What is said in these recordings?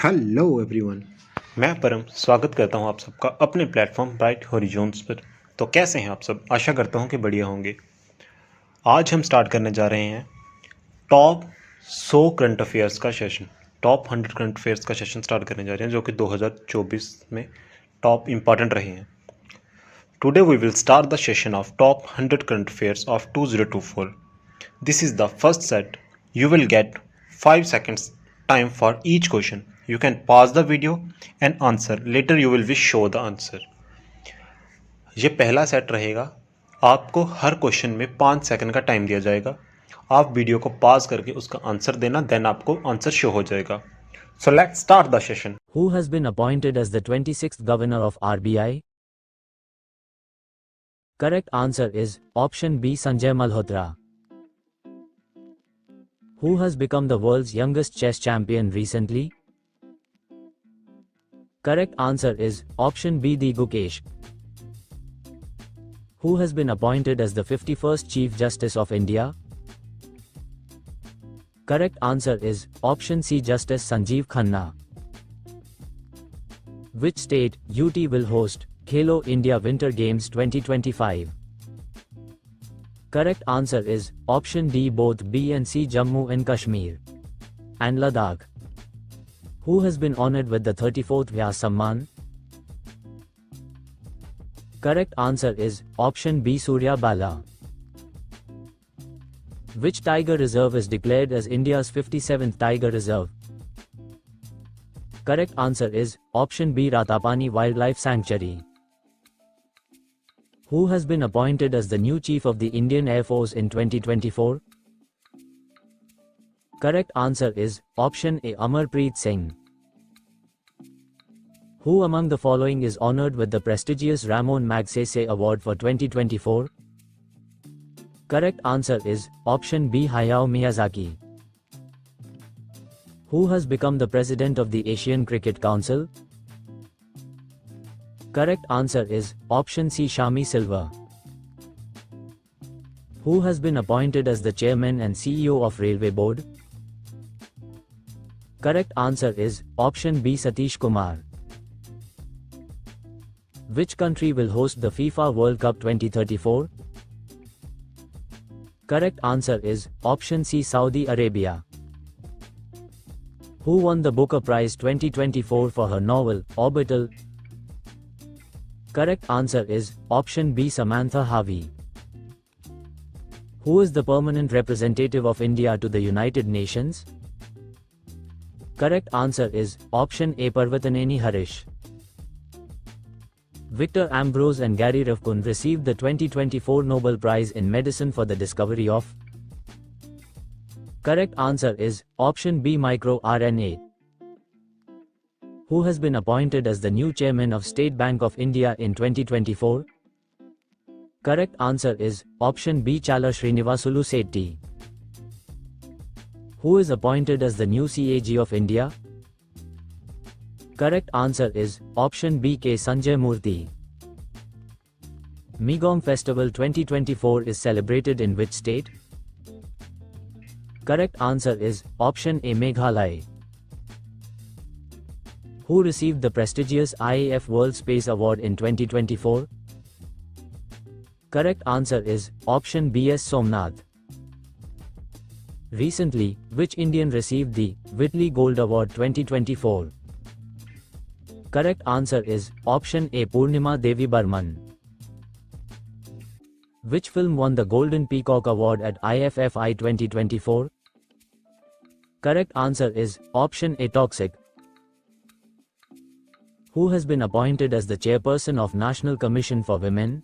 Hello everyone. मैं परम स्वागत करता हूं आप सबका अपने प्लेटफॉर्म ब्राइट हॉरिजॉन्स पर। तो कैसे हैं आप सब? आशा करता हूं कि बढ़िया होंगे। आज हम स्टार्ट करने जा रहे हैं टॉप 100 करंट अफेयर्स का सेशन। टॉप 100 करंट अफेयर्स का सेशन स्टार्ट करने जा रहे हैं जो कि 2024 में टॉप इम्पॉर्टेंट रहे हैं। Today we will start the session of top 100 current affairs of 2024. This is the first set. You will get 5 seconds time for each question. You can pause the video and answer. Later you will be show the answer. ये पहला set रहेगा। आपको हर question में 5 second का time दिया जाएगा। आप video को पॉज करके उसका आंसर देना, देन आपको आंसर शो हो जाएगा। So let's start the session. Who has been appointed as the 26th governor of RBI? Correct answer is option B, Sanjay Malhotra. Who has become the world's youngest chess champion recently? Correct answer is option B, D. Gukesh. Who has been appointed as the 51st Chief Justice of India? Correct answer is option C, Justice Sanjeev Khanna. Which state, UT, will host Khelo India Winter Games 2025? Correct answer is option D, both B and C, Jammu and Kashmir and Ladakh. Who has been honored with the 34th Vyas Samman? Correct answer is option B, Surya Bala. Which tiger reserve is declared as India's 57th tiger reserve? Correct answer is option B, Ratapani Wildlife Sanctuary. Who has been appointed as the new Chief of the Indian Air Force in 2024? Correct answer is option A, Amarpreet Singh. Who among the following is honored with the prestigious Ramon Magsaysay Award for 2024? Correct answer is option B, Hayao Miyazaki. Who has become the president of the Asian Cricket Council? Correct answer is option C, Shami Silva. Who has been appointed as the chairman and CEO of Railway Board? Correct answer is option B, Satish Kumar. Which country will host the FIFA World Cup 2034? Correct answer is option C, Saudi Arabia. Who won the Booker Prize 2024 for her novel, Orbital? Correct answer is option B, Samantha Harvey. Who is the permanent representative of India to the United Nations? Correct answer is option A, Parvataneni Harish. Victor Ambrose and Gary Rifkin received the 2024 Nobel Prize in Medicine for the discovery of. Correct answer is option B, microRNA. Who has been appointed as the new chairman of State Bank of India in 2024? Correct answer is option B, Chala Srinivasulu Setty. Who is appointed as the new CAG of India? Correct answer is option B, K. Sanjay Murthy. Megong Festival 2024 is celebrated in which state? Correct answer is option A, Meghalaya. Who received the prestigious IAF World Space Award in 2024? Correct answer is option B, S. Somnath. Recently, which Indian received the Whitley Gold Award 2024? Correct answer is option A, Purnima Devi Barman. Which film won the Golden Peacock Award at IFFI 2024? Correct answer is option A, Toxic. Who has been appointed as the chairperson of National Commission for Women?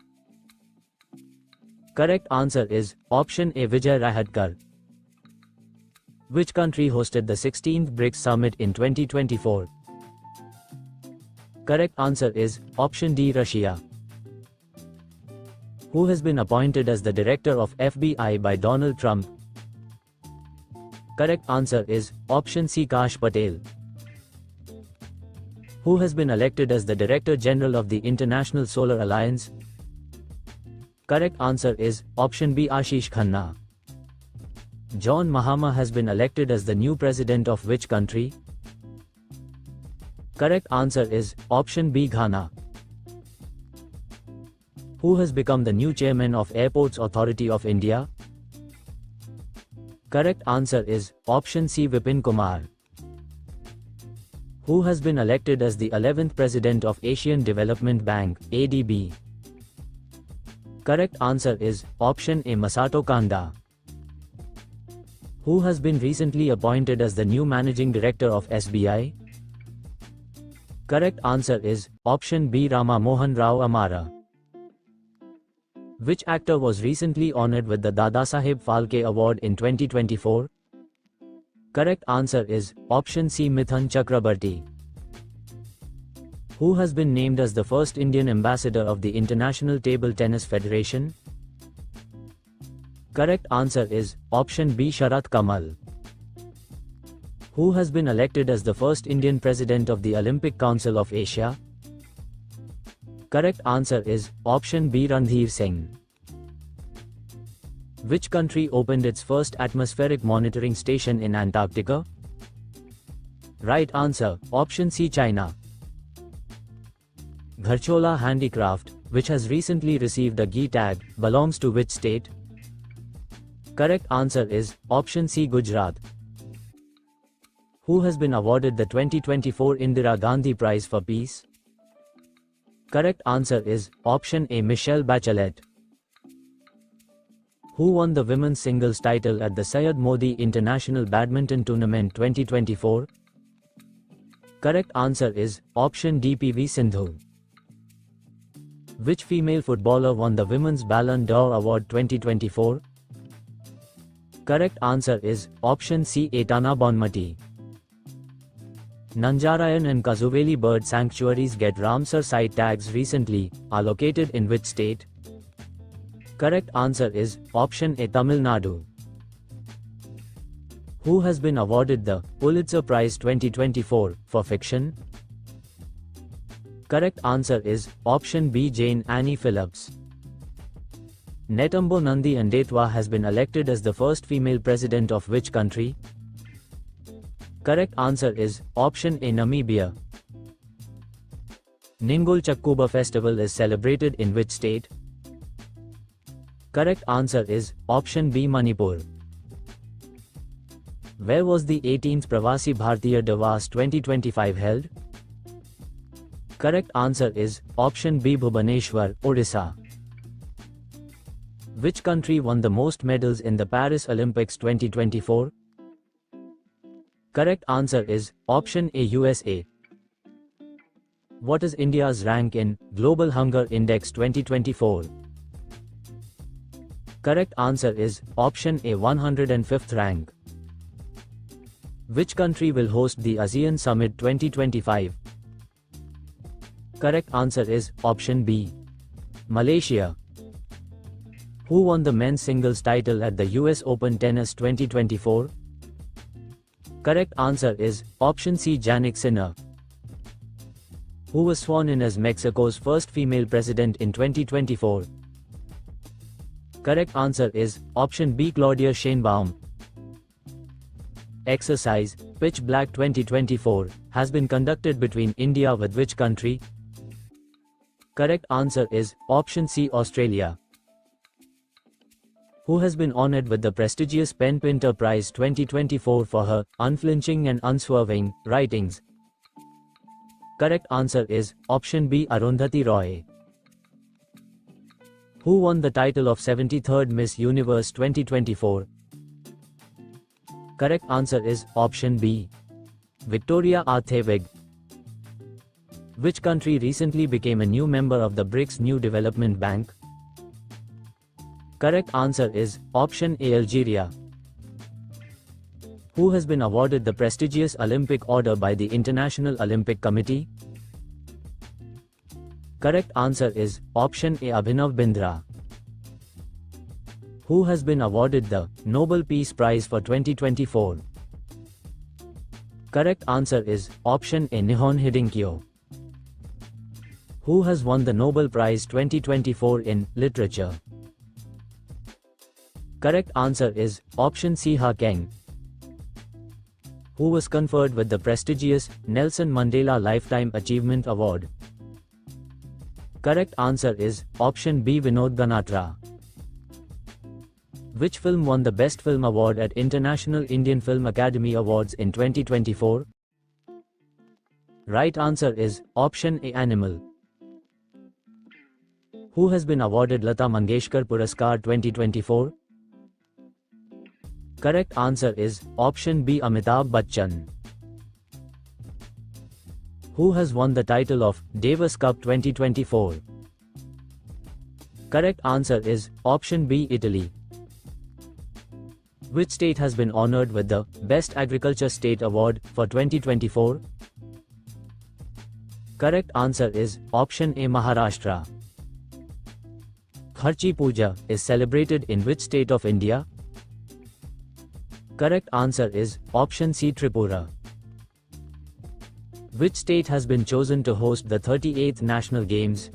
Correct answer is option A, Vijay Rahadkar. Which country hosted the 16th BRICS Summit in 2024? Correct answer is option D, Russia. Who has been appointed as the director of FBI by Donald Trump? Correct answer is option C, Kash Patel. Who has been elected as the Director General of the International Solar Alliance? Correct answer is option B, Ashish Khanna. John Mahama has been elected as the new president of which country? Correct answer is option B, Ghana. Who has become the new chairman of Airports Authority of India? Correct answer is option C, Vipin Kumar. Who has been elected as the 11th President of Asian Development Bank, ADB? Correct answer is option A, Masato Kanda. Who has been recently appointed as the new Managing Director of SBI? Correct answer is option B, Rama Mohan Rao Amara. Which actor was recently honored with the Dadasaheb Phalke Award in 2024? Correct answer is option C, Mithun Chakrabarti. Who has been named as the first Indian ambassador of the International Table Tennis Federation? Correct answer is option B, Sharat Kamal. Who has been elected as the first Indian president of the Olympic Council of Asia? Correct answer is option B, Randhir Singh. Which country opened its first atmospheric monitoring station in Antarctica? Right answer, option C, China. Gharchola Handicraft, which has recently received a GI tag, belongs to which state? Correct answer is option C, Gujarat. Who has been awarded the 2024 Indira Gandhi Prize for Peace? Correct answer is option A, Michelle Bachelet. Who won the women's singles title at the Syed Modi International Badminton Tournament 2024? Correct answer is option D, PV Sindhu. Which female footballer won the Women's Ballon d'Or Award 2024? Correct answer is option C, Etana Bonmati. Nanjarayan and Kazuveli bird sanctuaries get Ramsar site tags recently, are located in which state? Correct answer is option A, Tamil Nadu. Who has been awarded the Pulitzer Prize 2024 for fiction? Correct answer is option B, Jane Annie Phillips. Netumbo Nandi Ndaitwah has been elected as the first female president of which country? Correct answer is option A, Namibia. Ningol Chakkuba festival is celebrated in which state? Correct answer is option B, Manipur. Where was the 18th Pravasi Bhartiya Divas 2025 held? Correct answer is option B, Bhubaneswar, Odisha. Which country won the most medals in the Paris Olympics 2024? Correct answer is option A, USA. What is India's rank in Global Hunger Index 2024? Correct answer is option A, 105th rank. Which country will host the ASEAN Summit 2025? Correct answer is option B, Malaysia. Who won the men's singles title at the US Open Tennis 2024? Correct answer is option C, Jannik Sinner. Who was sworn in as Mexico's first female president in 2024? Correct answer is option B, Claudia Sheinbaum. Exercise Pitch Black 2024 has been conducted between India with which country? Correct answer is option C, Australia. Who has been honored with the prestigious Pen Pinter Prize 2024 for her unflinching and unswerving writings? Correct answer is option B, Arundhati Roy. Who won the title of 73rd Miss Universe 2024? Correct answer is option B, Victoria Arthewig. Which country recently became a new member of the BRICS New Development Bank? Correct answer is option A, Algeria. Who has been awarded the prestigious Olympic Order by the International Olympic Committee? Correct answer is option A, Abhinav Bindra. Who has been awarded the Nobel Peace Prize for 2024? Correct answer is option A, Nihon Hidenkyo. Who has won the Nobel Prize 2024 in Literature? Correct answer is option C, Ha Keng. who was conferred with the prestigious Nelson Mandela Lifetime Achievement Award? Correct answer is option B, Vinod Ganatra. Which film won the Best Film Award at International Indian Film Academy Awards in 2024? Right answer is option A, Animal. Who has been awarded Lata Mangeshkar Puraskar 2024? Correct answer is option B, Amitabh Bachchan. Who has won the title of Davis Cup 2024? Correct answer is option B, Italy. Which state has been honored with the Best Agriculture State Award for 2024? Correct answer is option A, Maharashtra. Kharchi Puja is celebrated in which state of India? Correct answer is option C, Tripura. Which state has been chosen to host the 38th National Games?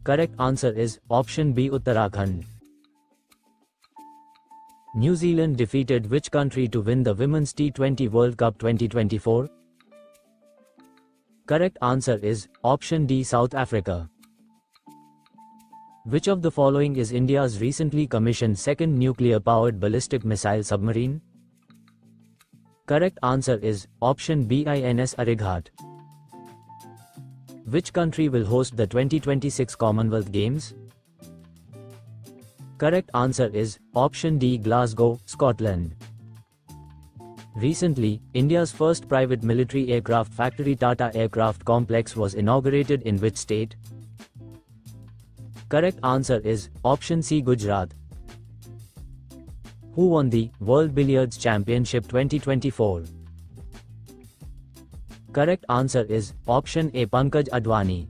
Correct answer is option B, Uttarakhand. New Zealand defeated which country to win the Women's T20 World Cup 2024? Correct answer is option D, South Africa. Which of the following is India's recently commissioned second nuclear-powered ballistic missile submarine? Correct answer is option B, INS Arighat. Which country will host the 2026 Commonwealth Games? Correct answer is option D, Glasgow, Scotland. Recently, India's first private military aircraft factory, Tata Aircraft Complex, was inaugurated in which state? Correct answer is option C, Gujarat. Who won the World Billiards Championship 2024? Correct answer is option A, Pankaj Advani.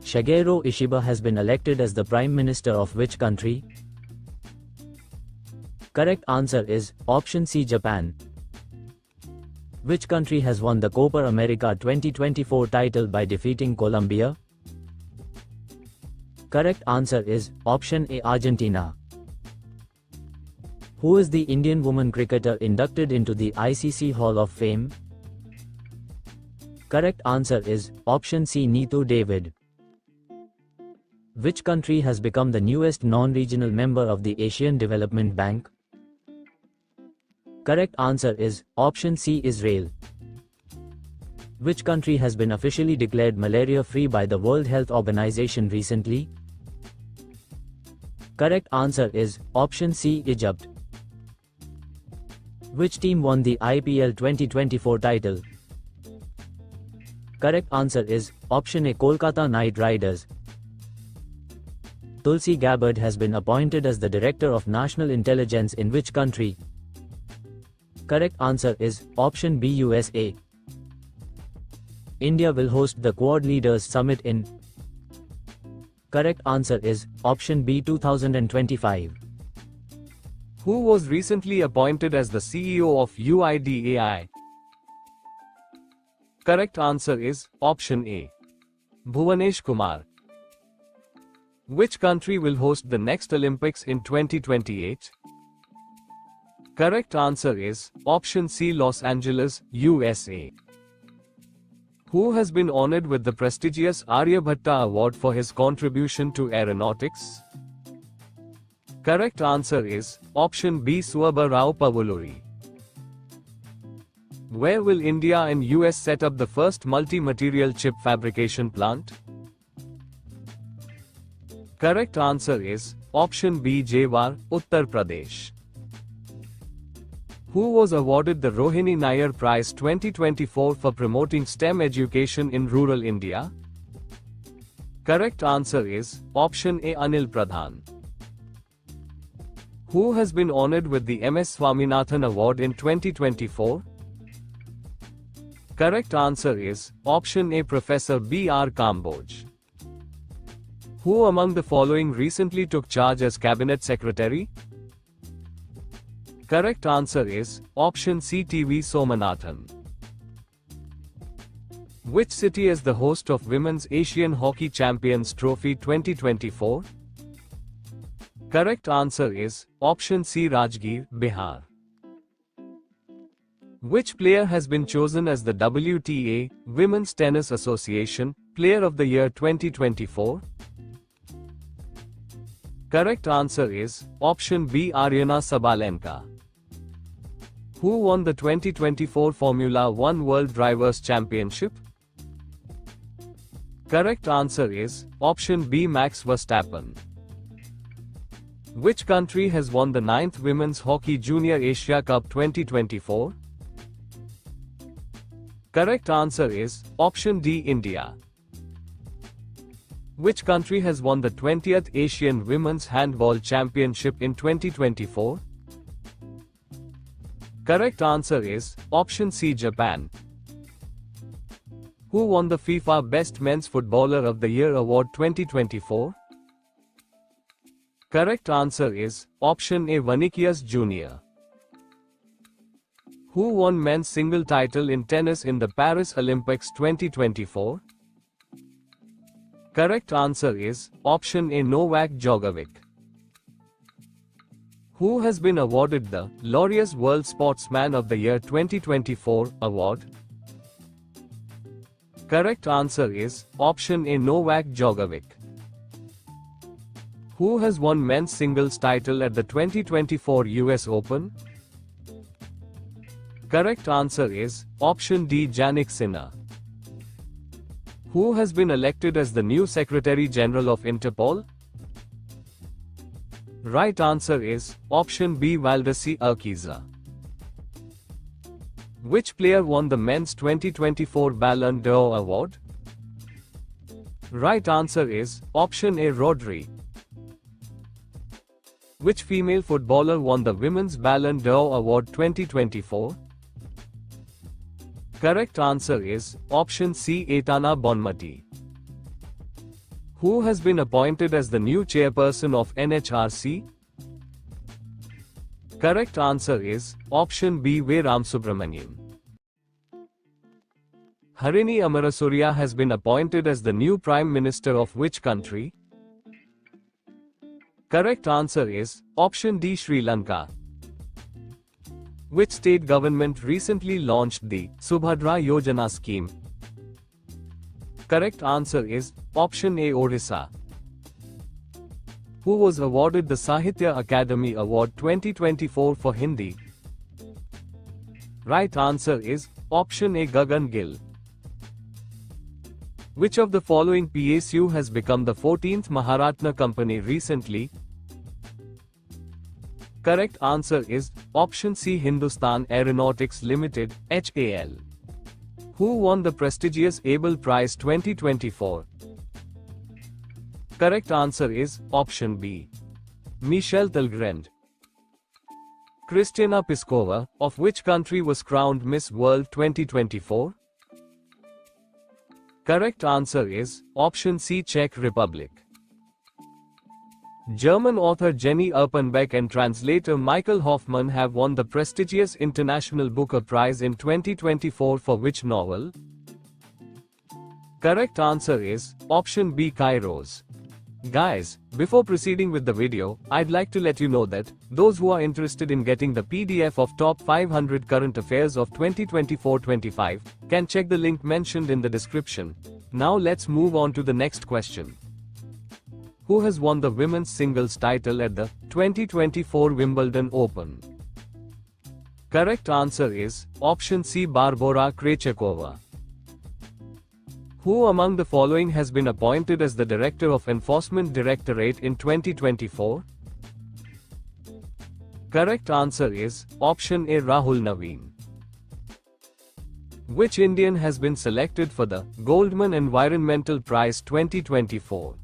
Shigeru Ishiba has been elected as the Prime Minister of which country? Correct answer is option C, Japan. Which country has won the Copa America 2024 title by defeating Colombia? Correct answer is option A, Argentina. Who is the Indian woman cricketer inducted into the ICC Hall of Fame? Correct answer is option C, Neetu David. Which country has become the newest non-regional member of the Asian Development Bank? Correct answer is option C, Israel. Which country has been officially declared malaria-free by the World Health Organization recently? Correct answer is option C, Egypt. Which team won the IPL 2024 title? Correct answer is option A, Kolkata Knight Riders. Tulsi Gabbard has been appointed as the Director of National Intelligence in which country? Correct answer is option B, USA. India will host the Quad Leaders Summit in? Correct answer is option B, 2025. Who was recently appointed as the CEO of UIDAI? Correct answer is option A, Bhuvanesh Kumar. Which country will host the next Olympics in 2028? Correct answer is option C, Los Angeles, USA. Who has been honored with the prestigious Aryabhatta Award for his contribution to aeronautics? Correct answer is option B, Swabha Rao Pavuluri. Where will India and US set up the first multi-material chip fabrication plant? Correct answer is option B, Jewar, Uttar Pradesh. Who was awarded the Rohini Nair Prize 2024 for promoting STEM education in rural India? Correct answer is option A, Anil Pradhan. Who has been honored with the MS Swaminathan Award in 2024? Correct answer is option A, Professor B.R. Kamboj. Who among the following recently took charge as Cabinet Secretary? Correct answer is option C, T.V. Somanathan. Which city is the host of Women's Asian Hockey Champions Trophy 2024? Correct answer is option C, Rajgir, Bihar. Which player has been chosen as the WTA Women's Tennis Association Player of the Year 2024? Correct answer is option B, Aryna Sabalenka. Who won the 2024 Formula One World Drivers' Championship? Correct answer is option B, Max Verstappen. Which country has won the 9th Women's Hockey Junior Asia Cup 2024? Correct answer is option D, India. Which country has won the 20th Asian Women's Handball Championship in 2024? Correct answer is option C, Japan. Who won the FIFA Best Men's Footballer of the Year Award 2024? Correct answer is option A, Vinicius Jr. Who won men's single title in tennis in the Paris Olympics 2024? Correct answer is option A, Novak Djokovic. Who has been awarded the Laureus World Sportsman of the Year 2024 award? Correct answer is option A, Novak Djokovic. Who has won men's singles title at the 2024 US Open? Correct answer is option D, Jannik Sinner. Who has been elected as the new Secretary General of Interpol? Right answer is option B, Valdeci Urquiza. Which player won the men's 2024 Ballon d'Or award? Right answer is option A, Rodri. Which female footballer won the Women's Ballon d'Or award 2024? Correct answer is option C, Aitana Bonmati. Who has been appointed as the new chairperson of NHRC? Correct answer is option B, V. Ramasubramanian. Harini Amarasuriya has been appointed as the new Prime Minister of which country? Correct answer is option D, Sri Lanka. Which state government recently launched the Subhadra Yojana scheme? Correct answer is option A, Odisha. Who was awarded the Sahitya Akademi Award 2024 for Hindi? Right answer is option A, Gagan Gill. Which of the following PSU has become the 14th Maharatna company recently? Correct answer is option C, Hindustan Aeronautics Limited, HAL. Who won the prestigious Abel Prize 2024? Correct answer is option B, Michel Talleyrand. Kristina Piskova, of which country was crowned Miss World 2024? Correct answer is option C, Czech Republic. German author Jenny Erpenbeck and translator Michael Hoffman have won the prestigious International Booker Prize in 2024 for which novel? Correct answer is option B, Kairos. Guys, before proceeding with the video, I'd like to let you know that those who are interested in getting the PDF of Top 500 Current Affairs of 2024-25 can check the link mentioned in the description. Now let's move on to the next question. Who has won the women's singles title at the 2024 Wimbledon Open? Correct answer is option C, Barbora Krejcikova. Who among the following has been appointed as the Director of Enforcement Directorate in 2024? Correct answer is option A, Rahul Naveen. Which Indian has been selected for the Goldman Environmental Prize 2024?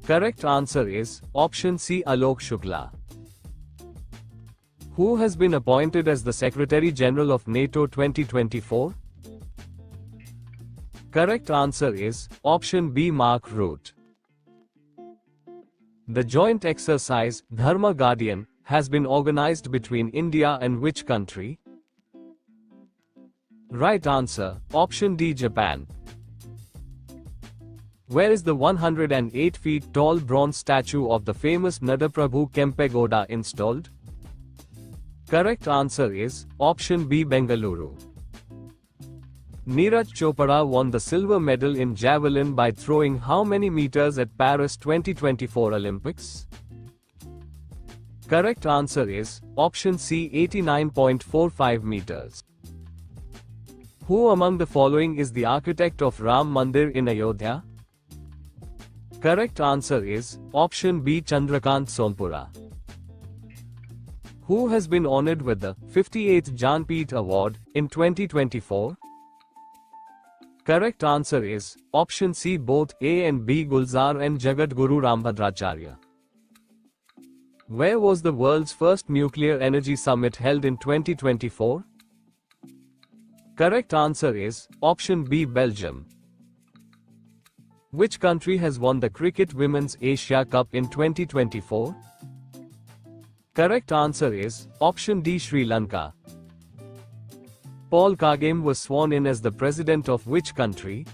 Correct answer is option C, Alok Shukla. Who has been appointed as the Secretary General of NATO 2024? Correct answer is option B, Mark Rutte. The joint exercise, Dharma Guardian, has been organized between India and which country? Right answer, option D, Japan. Where is the 108 feet tall bronze statue of the famous Nadaprabhu Kempegowda installed? Correct answer is option B, Bengaluru. Neeraj Chopra won the silver medal in javelin by throwing how many meters at Paris 2024 Olympics? Correct answer is option C, 89.45 meters. Who among the following is the architect of Ram Mandir in Ayodhya? Correct answer is option B, Chandrakant Sompura. Who has been honored with the 58th Jnanpith Award in 2024? Correct answer is option C, both A and B, Gulzar and Jagadguru Rambhadracharya. Where was the world's first nuclear energy summit held in 2024? Correct answer is option B, Belgium. Which country has won the Cricket Women's Asia Cup in 2024? Correct answer is option D, Sri Lanka. Paul Kagame was sworn in as the president of which country?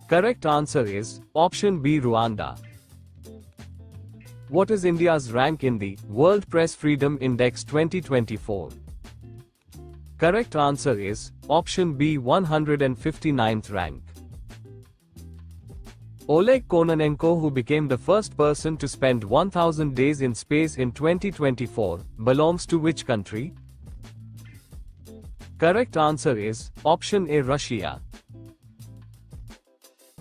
Correct answer is option B, Rwanda. What is India's rank in the World Press Freedom Index 2024? Correct answer is option B, 159th rank. Oleg Kononenko, who became the first person to spend 1000 days in space in 2024, belongs to which country? Correct answer is option A, Russia.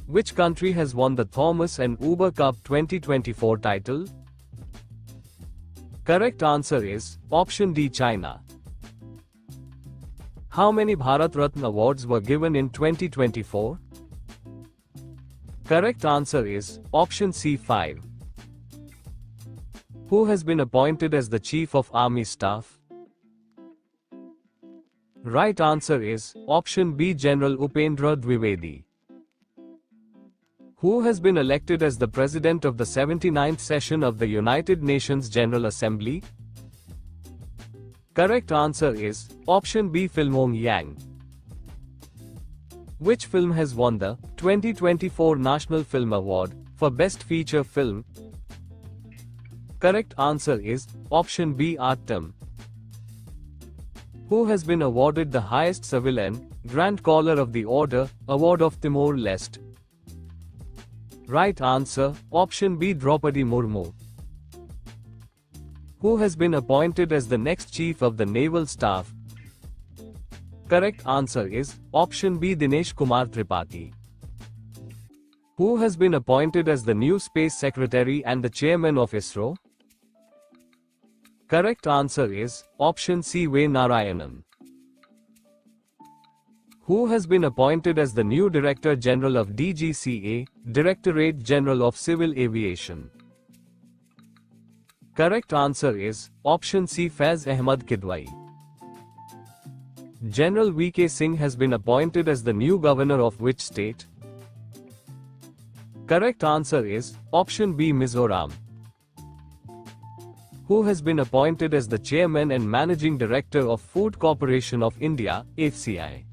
Which country has won the Thomas and Uber Cup 2024 title? Correct answer is option D, China. How many Bharat Ratna awards were given in 2024? Correct answer is option C, 5. Who has been appointed as the Chief of Army Staff? Right answer is option B, General Upendra Dwivedi. Who has been elected as the President of the 79th session of the United Nations General Assembly? Correct answer is option B, Filmong Yang. Which film has won the 2024 National Film Award for Best Feature Film? Correct answer is option B, Aattam. Who has been awarded the highest civilian Grand Collar of the Order, Award of Timor-Leste? Right answer, option B, Draupadi Murmu. Who has been appointed as the next Chief of the Naval Staff? Correct answer is option B, Dinesh Kumar Tripathi. Who has been appointed as the new Space Secretary and the Chairman of ISRO? Correct answer is option C, V. Narayanan. Who has been appointed as the new Director General of DGCA, Directorate General of Civil Aviation? Correct answer is option C, Faiz Ahmad Kidwai. General V.K. Singh has been appointed as the new governor of which state? Correct answer is option B, Mizoram. Who has been appointed as the Chairman and Managing Director of Food Corporation of India, FCI?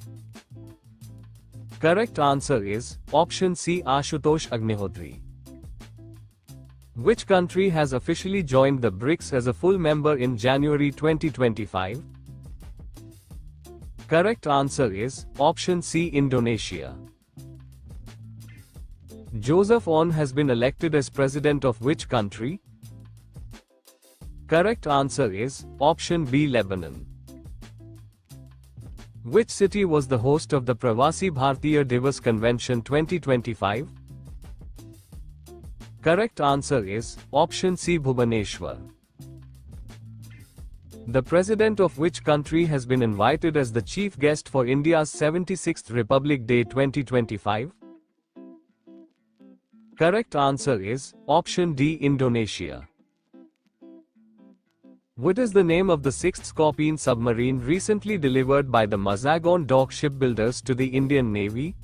Correct answer is option C, Ashutosh Agnihotri. Which country has officially joined the BRICS as a full member in January 2025? Correct answer is option C, Indonesia. Joseph Aoun has been elected as president of which country? Correct answer is option B, Lebanon. Which city was the host of the Pravasi Bhartiya Divas Convention 2025? Correct answer is option C, Bhubaneswar. The President of which country has been invited as the chief guest for India's 76th Republic Day 2025? Correct answer is option D, Indonesia. What is the name of the sixth Scorpene submarine recently delivered by the Mazagon Dock shipbuilders to the Indian Navy?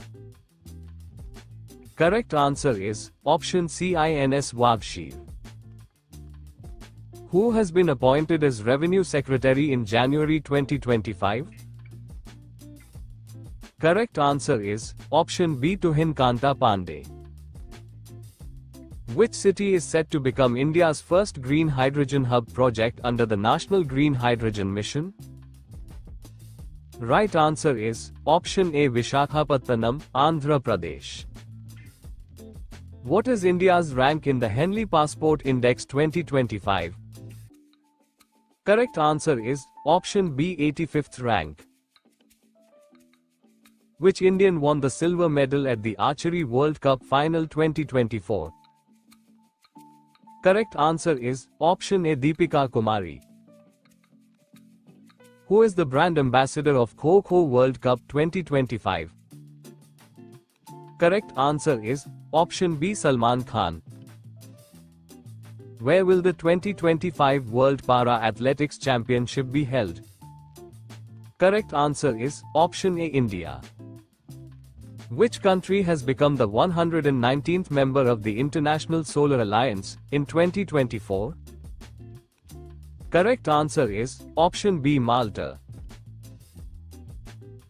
Correct answer is option C, INS Wabshir. Who has been appointed as Revenue Secretary in January 2025? Correct answer is option B, Tuhin Kanta Pandey. Which city is set to become India's first green hydrogen hub project under the National Green Hydrogen Mission? Right answer is option A, Vishakhapatnam, Andhra Pradesh. What is India's rank in the Henley Passport Index 2025? Correct answer is option B, 85th rank. Which Indian won the silver medal at the Archery World Cup Final 2024? Correct answer is option A, Deepika Kumari. Who is the brand ambassador of Kho-Kho World Cup 2025? Correct answer is option B, Salman Khan. Where will the 2025 World Para Athletics Championship be held? Correct answer is option A, India. Which country has become the 119th member of the International Solar Alliance in 2024? Correct answer is option B, Malta.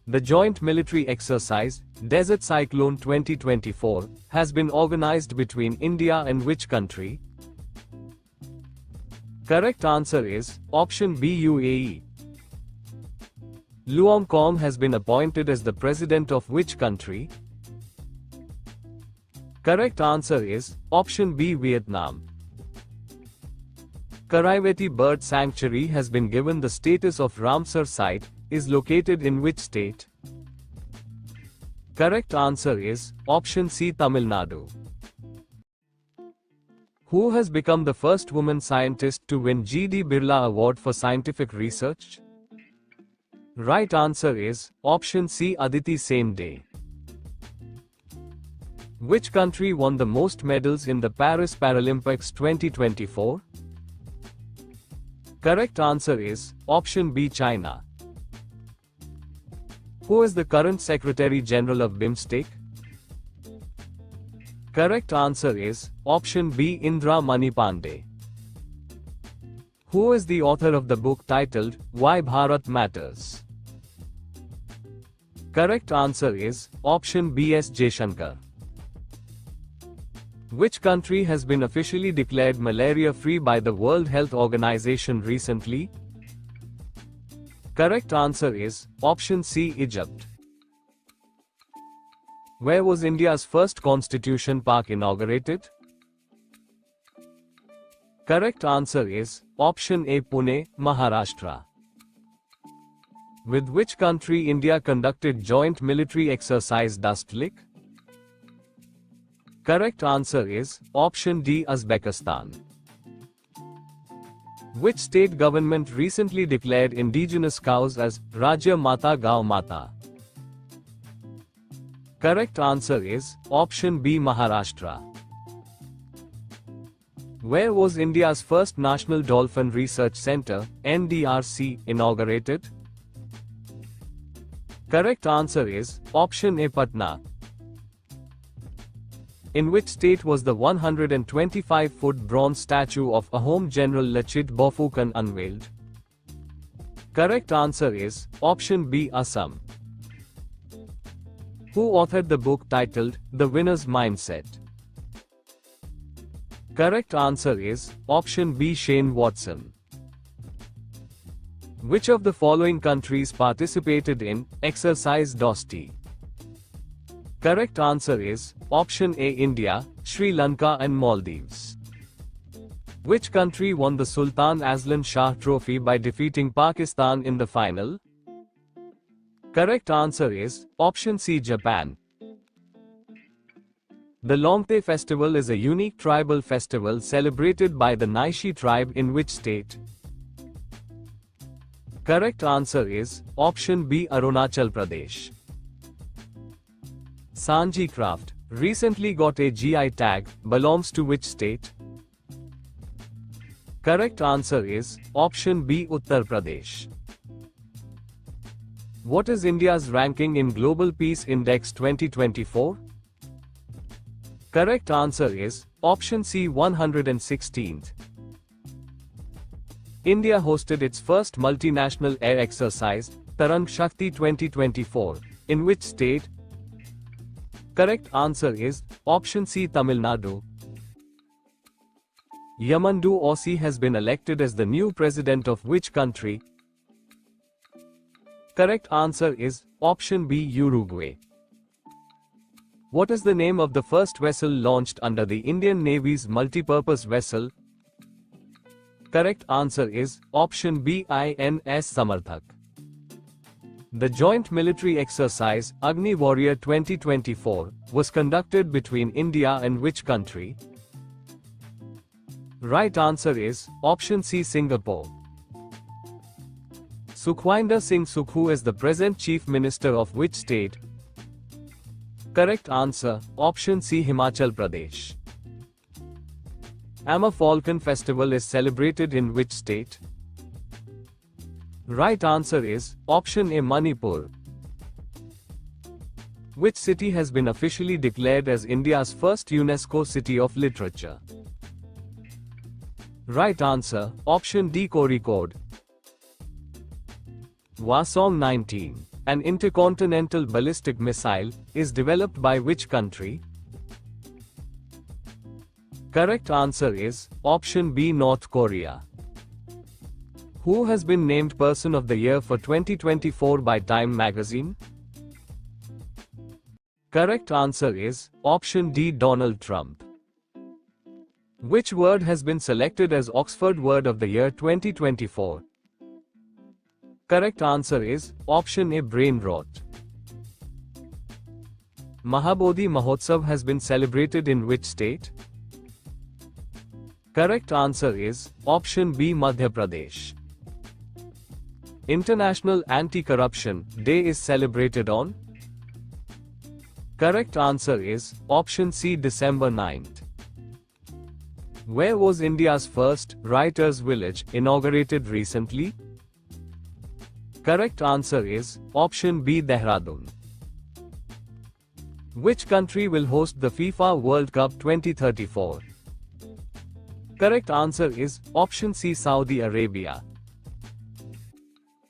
The joint military exercise, Desert Cyclone 2024, has been organized between India and which country? Correct answer is option B, UAE. Luong Kong has been appointed as the president of which country? Correct answer is option B, Vietnam. Karaivati Bird Sanctuary has been given the status of Ramsar Site, is located in which state? Correct answer is option C, Tamil Nadu. Who has become the first woman scientist to win G.D. Birla Award for Scientific Research? Right answer is option C, Aditi Sen Day. Which country won the most medals in the Paris Paralympics 2024? Correct answer is option B, China. Who is the current Secretary General of BIMSTEC? Correct answer is option B, Indra Mani Pandey. Who is the author of the book titled Why Bharat Matters? Correct answer is option B, S. Jaishankar. Which country has been officially declared malaria-free by the World Health Organization recently? Correct answer is option C, Egypt. Where was India's first Constitution Park inaugurated? Correct answer is option A, Pune, Maharashtra. With which country India conducted joint military exercise Dust Lick? Correct answer is option D, Uzbekistan. Which state government recently declared indigenous cows as Rajya Mata Gau Mata? Correct answer is option B, Maharashtra. Where was India's first National Dolphin Research Centre, NDRC, inaugurated? Correct answer is option A, Patna. In which state was the 125-foot bronze statue of Ahom General Lachit Borphukan unveiled? Correct answer is option B, Assam. Who authored the book titled The Winner's Mindset? Correct answer is option B, Shane Watson. Which of the following countries participated in Exercise Dosti? Correct answer is option A, India, Sri Lanka and Maldives. Which country won the Sultan Azlan Shah Trophy by defeating Pakistan in the final? Correct answer is option C, Japan. The Longte Festival is a unique tribal festival celebrated by the Naishi tribe in which state? Correct answer is option B, Arunachal Pradesh. Sanji craft, recently got a GI tag, belongs to which state? Correct answer is option B, Uttar Pradesh. What is India's ranking in Global Peace Index 2024? Correct answer is option C, 116th. India hosted its first multinational air exercise, Tarang Shakti 2024, in which state? Correct answer is option C, Tamil Nadu. Yamandu Ossi has been elected as the new president of which country? Correct answer is option B, Uruguay. What is the name of the first vessel launched under the Indian Navy's multipurpose vessel? Correct answer is option B, INS Samarthak. The joint military exercise Agni Warrior 2024 was conducted between India and which country? Right answer is option C, Singapore. Sukhwinder Singh Sukhu is the present Chief Minister of which state? Correct answer option C, Himachal Pradesh. Amma Falcon Festival is celebrated in which state? Right answer is option A, Manipur. Which city has been officially declared as India's first UNESCO City of Literature? Right answer option D, Kozhikode. Hwasong 19, an intercontinental ballistic missile, is developed by which country? Correct answer is option B, North Korea. Who has been named Person of the Year for 2024 by Time magazine? Correct answer is option D, Donald Trump. Which word has been selected as Oxford Word of the Year 2024? Correct answer is option A, brain rot. Mahabodhi Mahotsav has been celebrated in which state? Correct answer is option B, Madhya Pradesh. International Anti-Corruption Day is celebrated on? Correct answer is option C, December 9th. Where was India's first Writers' Village inaugurated recently? Correct answer is option B, Dehradun. Which country will host the FIFA World Cup 2034? Correct answer is option C, Saudi Arabia.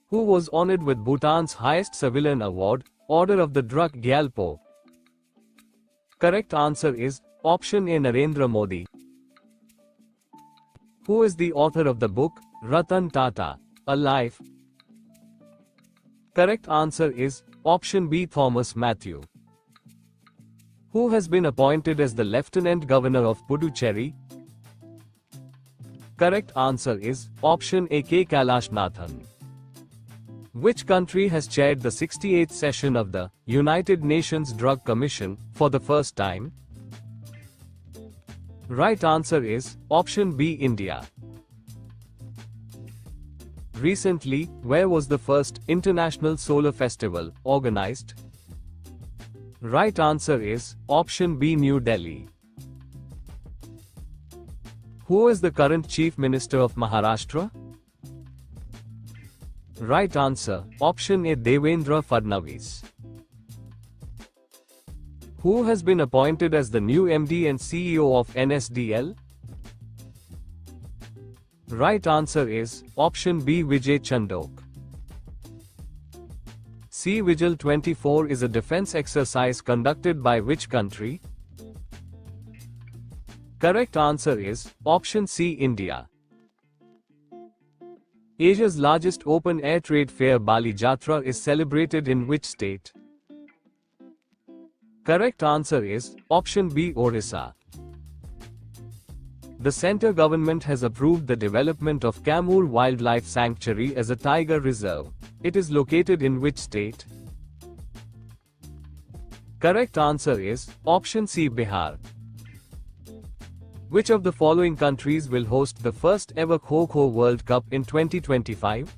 Who was honored with Bhutan's highest civilian award, Order of the Druk Gyalpo? Correct answer is option A, Narendra Modi. Who is the author of the book Ratan Tata, A Life? Correct answer is option B, Thomas Matthew. Who has been appointed as the Lieutenant Governor of Puducherry? Correct answer is option A, K. Kailashnathan. Which country has chaired the 68th session of the United Nations Drug Commission for the first time? Right answer is option B, India. Recently, where was the first International Solar Festival organized? Right answer is option B, New Delhi. Who is the current Chief Minister of Maharashtra? Right answer option A, Devendra Fadnavis. Who has been appointed as the new MD and CEO of NSDL? Right answer is option B, Vijay Chandok. Sea Vigil 24 is a defense exercise conducted by which country? Correct answer is option C, India. Asia's largest open-air trade fair Bali Jatra is celebrated in which state? Correct answer is option B, Orissa. The centre government has approved the development of Camur Wildlife Sanctuary as a tiger reserve. It is located in which state? Correct answer is option C, Bihar. Which of the following countries will host the first ever Kho-Kho World Cup in 2025?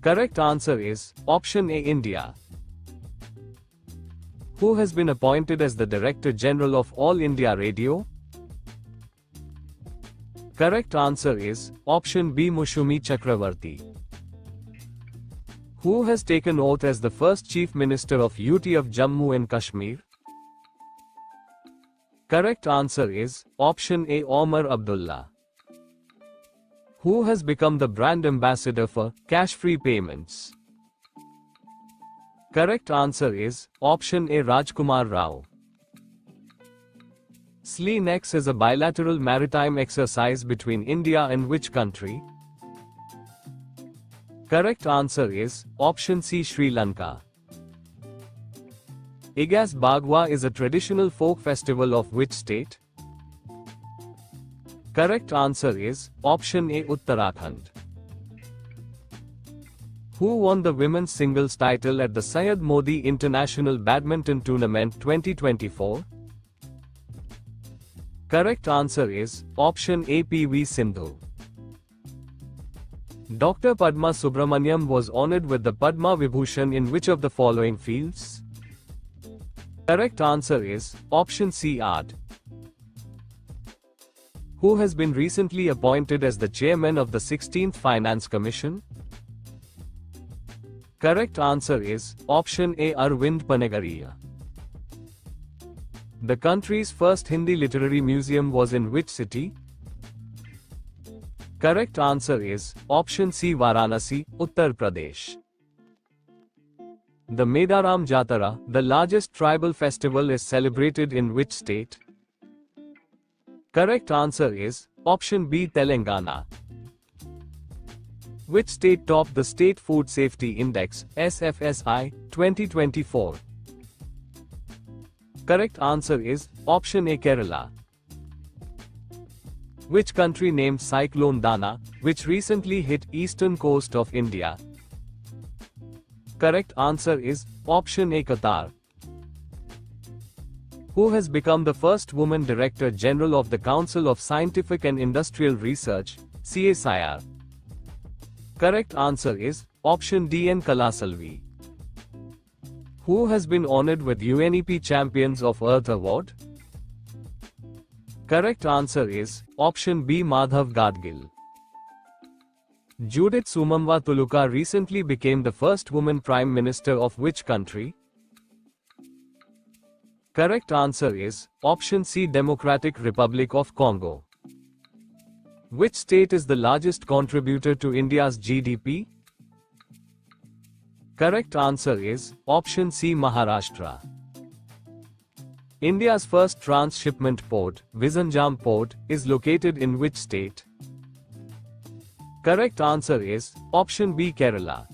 Correct answer is option A, India. Who has been appointed as the Director General of All India Radio? Correct answer is option B, Mushumi Chakravarti. Who has taken oath as the first Chief Minister of UT of Jammu and Kashmir? Correct answer is option A, Omar Abdullah. Who has become the brand ambassador for cash-free payments? Correct answer is option A, Rajkumar Rao. SLENEX is a bilateral maritime exercise between India and which country? Correct answer is option C, Sri Lanka. Igas Bagwa is a traditional folk festival of which state? Correct answer is option A, Uttarakhand. Who won the women's singles title at the Syed Modi International Badminton Tournament 2024? Correct answer is option A, PV Sindhu. Dr. Padma Subramaniam was honored with the Padma Vibhushan in which of the following fields? Correct answer is option C, art. Who has been recently appointed as the chairman of the 16th Finance Commission? Correct answer is option A, Arvind Panagariya. The country's first Hindi literary museum was in which city? Correct answer is option C, Varanasi, Uttar Pradesh. The Medaram Jatara, the largest tribal festival, is celebrated in which state? Correct answer is option B, Telangana. Which state topped the State Food Safety Index, SFSI, 2024? Correct answer is option A, Kerala. Which country named Cyclone Dana, which recently hit eastern coast of India? Correct answer is option A, Qatar. Who has become the first woman Director General of the Council of Scientific and Industrial Research, CSIR? Correct answer is option D, N. Kalasalvi. Who has been honored with UNEP Champions of Earth Award? Correct answer is option B, Madhav Gadgil. Judith Sumamwa Tuluka recently became the first woman Prime Minister of which country? Correct answer is option C, Democratic Republic of Congo. Which state is the largest contributor to India's GDP? Correct answer is option C, Maharashtra. India's first transshipment port, Vizhinjam Port, is located in which state? Correct answer is option B, Kerala.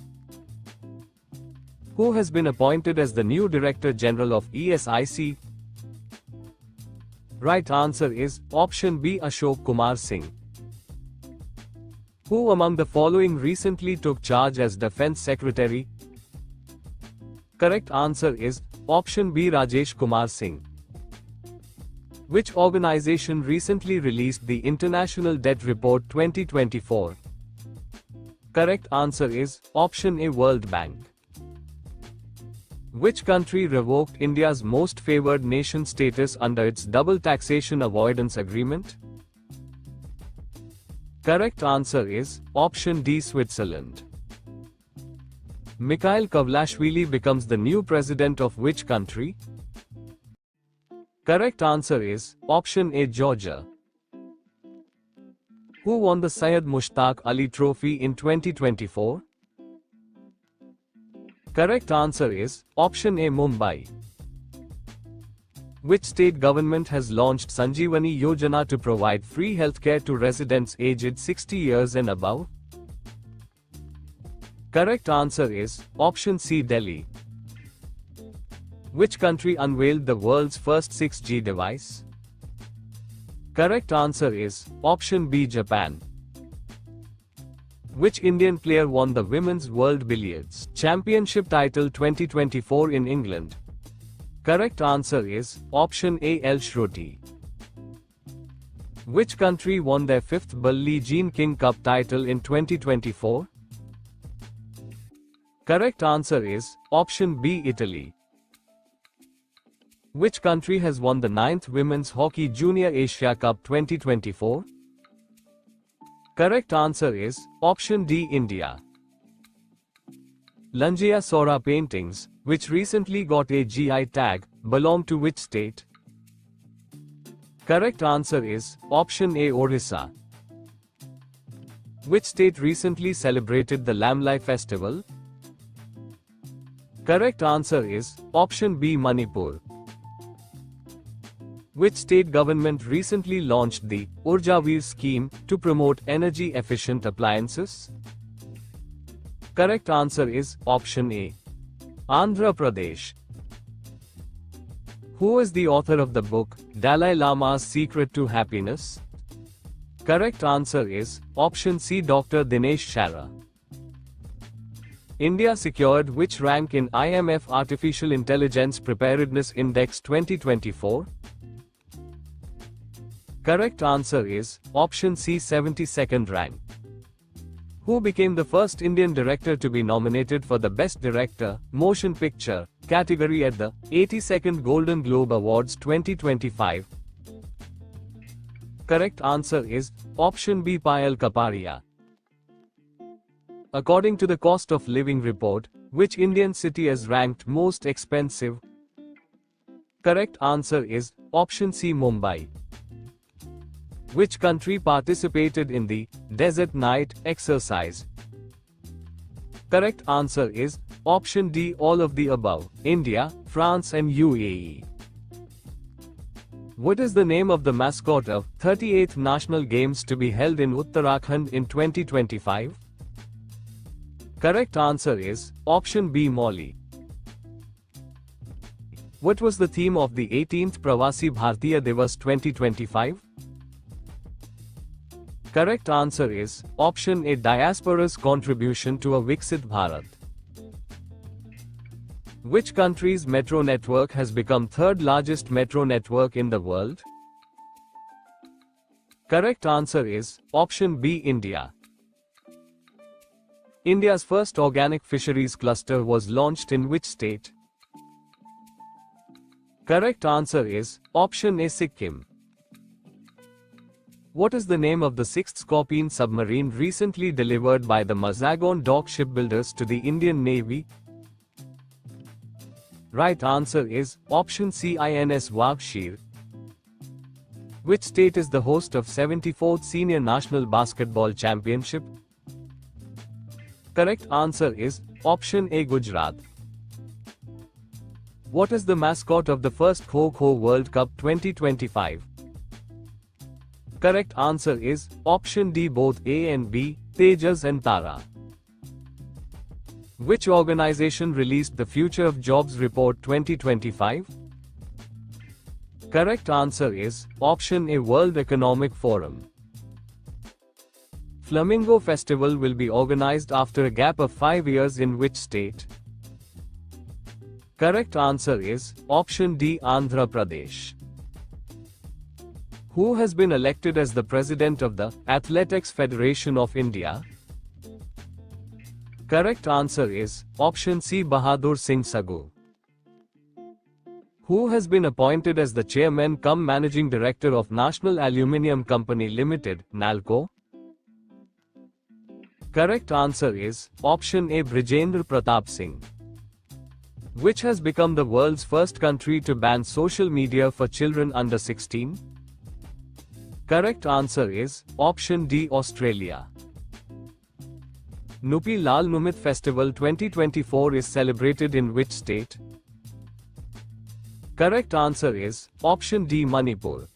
Who has been appointed as the new Director General of ESIC? Right answer is option B, Ashok Kumar Singh. Who among the following recently took charge as Defense Secretary? Correct answer is option B, Rajesh Kumar Singh. Which organization recently released the International Debt Report 2024? Correct answer is option A, World Bank. Which country revoked India's most favored nation status under its double taxation avoidance agreement? Correct answer is option D, Switzerland. Mikhail Kavlashvili becomes the new president of which country? Correct answer is option A, Georgia. Who won the Syed Mushtaq Ali Trophy in 2024? Correct answer is option A, Mumbai. Which state government has launched Sanjeevani Yojana to provide free healthcare to residents aged 60 years and above? Correct answer is option C, Delhi. Which country unveiled the world's first 6G device? Correct answer is option B, Japan. Which Indian player won the Women's World Billiards Championship title 2024 in England? Correct answer is option A, El Shruti. Which country won their fifth Billie Jean King Cup title in 2024? Correct answer is option B, Italy. Which country has won the 9th Women's Hockey Junior Asia Cup 2024? Correct answer is option D, India. Lanjia Sora paintings, which recently got a GI tag, belong to which state? Correct answer is option A, Orissa. Which state recently celebrated the Lamlai festival? Correct answer is option B, Manipur. Which state government recently launched the Urjaveer scheme to promote energy efficient appliances? Correct answer is option A, Andhra Pradesh. Who is the author of the book Dalai Lama's Secret to Happiness? Correct answer is option C, Dr. Dinesh Shara. India secured which rank in IMF Artificial Intelligence Preparedness Index 2024? Correct answer is option C, 72nd rank. Who became the first Indian director to be nominated for the Best Director, Motion Picture, category at the 82nd Golden Globe Awards 2025? Correct answer is option B, Payal Kapadia. According to the Cost of Living Report, which Indian city is ranked most expensive? Correct answer is option C, Mumbai. Which country participated in the Desert Night exercise? Correct answer is option D, all of the above, India, France and UAE. What is the name of the mascot of 38th National Games to be held in Uttarakhand in 2025? Correct answer is option B, Molly. What was the theme of the 18th Pravasi Bhartiya Divas 2025? Correct answer is option A, Diaspora's contribution to a Viksit Bharat. Which country's metro network has become third largest metro network in the world? Correct answer is option B, India. India's first organic fisheries cluster was launched in which state? Correct answer is option A, Sikkim. What is the name of the sixth Scorpene submarine recently delivered by the Mazagon Dock shipbuilders to the Indian Navy? Right answer is option C, INS Wagshir. Which state is the host of 74th Senior National Basketball Championship? Correct answer is option A, Gujarat. What is the mascot of the first Kho-Kho World Cup 2025? Correct answer is option D, both A and B, Tejas and Tara. Which organization released the Future of Jobs Report 2025? Correct answer is option A, World Economic Forum. Flamingo Festival will be organized after a gap of 5 years in which state? Correct answer is option D, Andhra Pradesh. Who has been elected as the president of the Athletics Federation of India? Correct answer is option C, Bahadur Singh Sagu. Who has been appointed as the chairman cum managing director of National Aluminium Company Limited, NALCO? Correct answer is option A, Brijendra Pratap Singh. Which has become the world's first country to ban social media for children under 16? Correct answer is option D, Australia. Nupi Lal Numit Festival 2024 is celebrated in which state? Correct answer is option D, Manipur.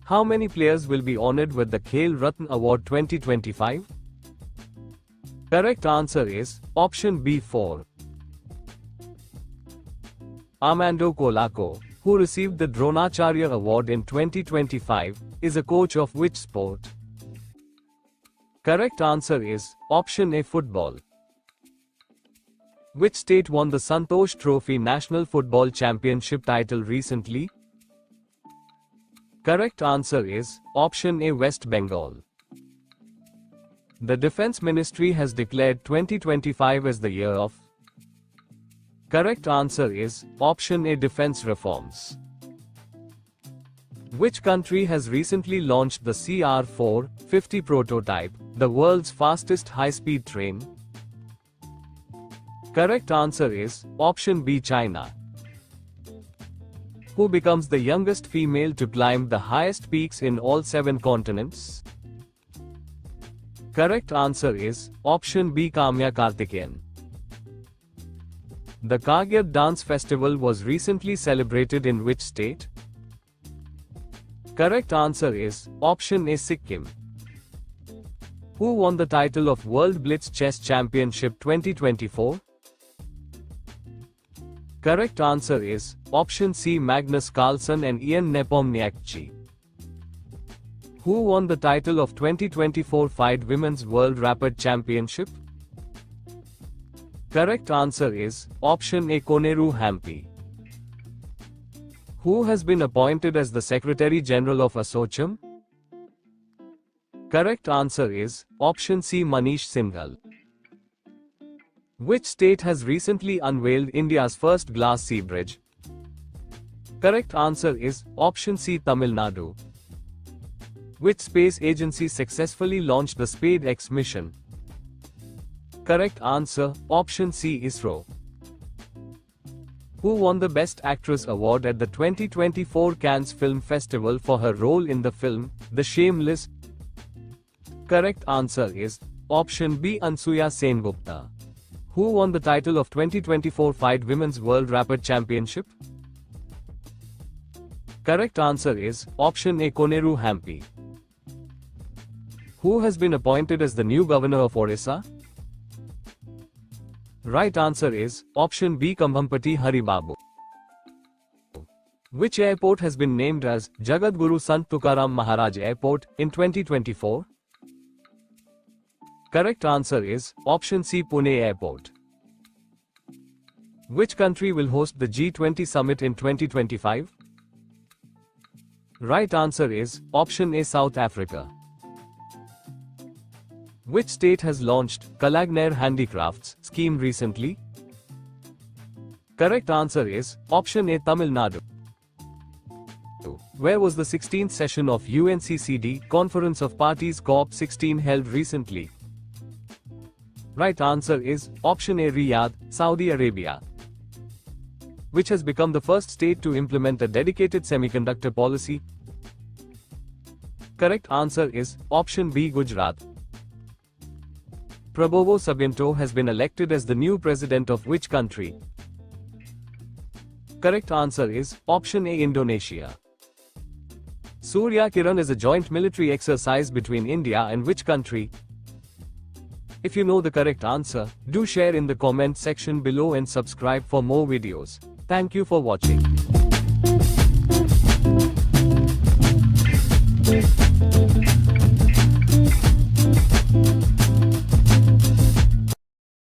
How many players will be honored with the Khel Ratna Award 2025? Correct answer is option B, 4. Armando Colaco, who received the Dronacharya Award in 2025, is a coach of which sport? Correct answer is option A, football. Which state won the Santosh Trophy National Football Championship title recently? Correct answer is option A, West Bengal. The Defense Ministry has declared 2025 as the year of. Correct answer is option A, defense reforms. Which country has recently launched the CR450 prototype, the world's fastest high-speed train? Correct answer is option B, China. Who becomes the youngest female to climb the highest peaks in all 7 continents? Correct answer is option B, Kamya Karthikeyan. The Kagir Dance Festival was recently celebrated in which state? Correct answer is option A, Sikkim. Who won the title of World Blitz Chess Championship 2024? Correct answer is option C, Magnus Carlsen and Ian Nepomniachtchi. Who won the title of 2024 FIDE Women's World Rapid Championship? Correct answer is option A, Koneru Hampi. Who has been appointed as the Secretary General of ASSOCHAM? Correct answer is option C, Manish Singhal. Which state has recently unveiled India's first glass sea bridge? Correct answer is option C, Tamil Nadu. Which space agency successfully launched the SpaceX mission? Correct answer option C, ISRO. Who won the Best Actress award at the 2024 Cannes Film Festival for her role in the film The Shameless? Correct answer is option B, Ansuya Sengupta. Who won the title of 2024 FIDE Women's World Rapid Championship? Correct answer is option A, Koneru Hampi. Who has been appointed as the new governor of Orissa? Right answer is option B, Kambhampati Haribabu. Which airport has been named as Jagadguru Sant Tukaram Maharaj Airport in 2024? Correct answer is option C, Pune Airport. Which country will host the G20 summit in 2025? Right answer is option A, South Africa. Which state has launched Kalagner Handicrafts scheme recently? Correct answer is option A, Tamil Nadu. Where was the 16th session of UNCCD Conference of Parties COP16 held recently? Right answer is option A, Riyadh, Saudi Arabia. Which has become the first state to implement a dedicated semiconductor policy? Correct answer is option B, Gujarat. Prabowo Subianto has been elected as the new president of which country? Correct answer is option A, Indonesia. Surya Kiran is a joint military exercise between India and which country? If you know the correct answer, do share in the comment section below and subscribe for more videos. Thank you for watching.